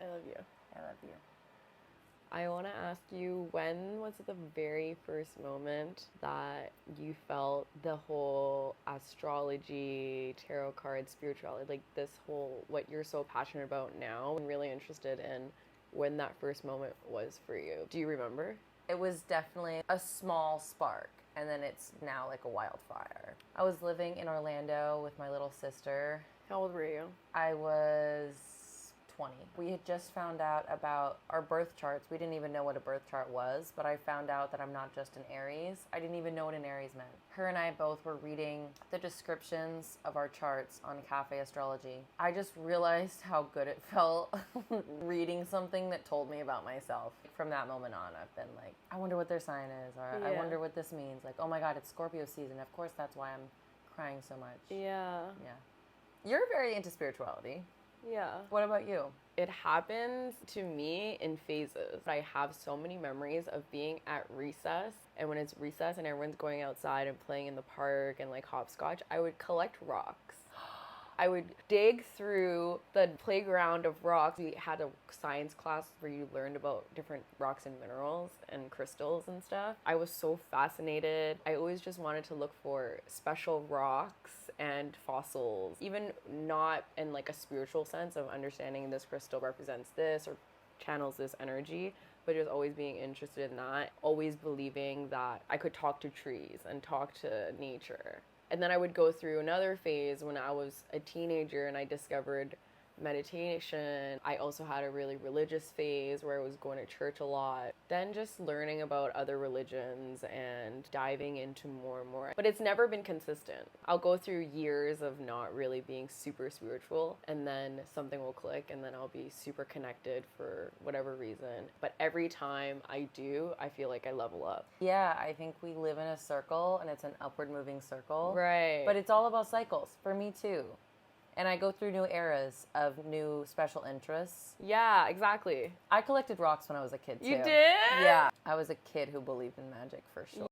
I love you. I love you. I want to ask you, when was the very first moment that you felt the whole astrology, tarot card, spirituality, like this whole, what you're so passionate about now, and really interested in, when that first moment was for you? Do you remember? It was definitely a small spark, and then it's now like a wildfire. I was living in Orlando with my little sister. How old were you? I was 20. We had just found out about our birth charts. We didn't even know what a birth chart was, but I found out that I'm not just an Aries. I didn't even know what an Aries meant. Her and I both were reading the descriptions of our charts on Cafe Astrology. I just realized how good it felt reading something that told me about myself. From that moment on, I've been like, I wonder what their sign is, or I wonder what this means. Like, oh my God, it's Scorpio season. Of course, that's why I'm crying so much. Yeah. Yeah. You're very into spirituality. Yeah. What about you? It happens to me in phases. I have so many memories of being at recess, and when it's recess and everyone's going outside and playing in the park and like hopscotch, I would collect rocks. I would dig through the playground of rocks. We had a science class where you learned about different rocks and minerals and crystals and stuff. I was so fascinated. I always just wanted to look for special rocks and fossils, even not in like a spiritual sense of understanding this crystal represents this or channels this energy, but just always being interested in that, always believing that I could talk to trees and talk to nature. And then I would go through another phase when I was a teenager and I discovered meditation. I also had a really religious phase where I was going to church a lot. Then just learning about other religions and diving into more and more. But it's never been consistent. I'll go through years of not really being super spiritual, and then something will click and then I'll be super connected for whatever reason. But every time I do, I feel like I level up. Yeah, I think we live in a circle and it's an upward moving circle. Right. But it's all about cycles for me too. And I go through new eras of new special interests. Yeah, exactly. I collected rocks when I was a kid too. You did? Yeah. I was a kid who believed in magic for sure.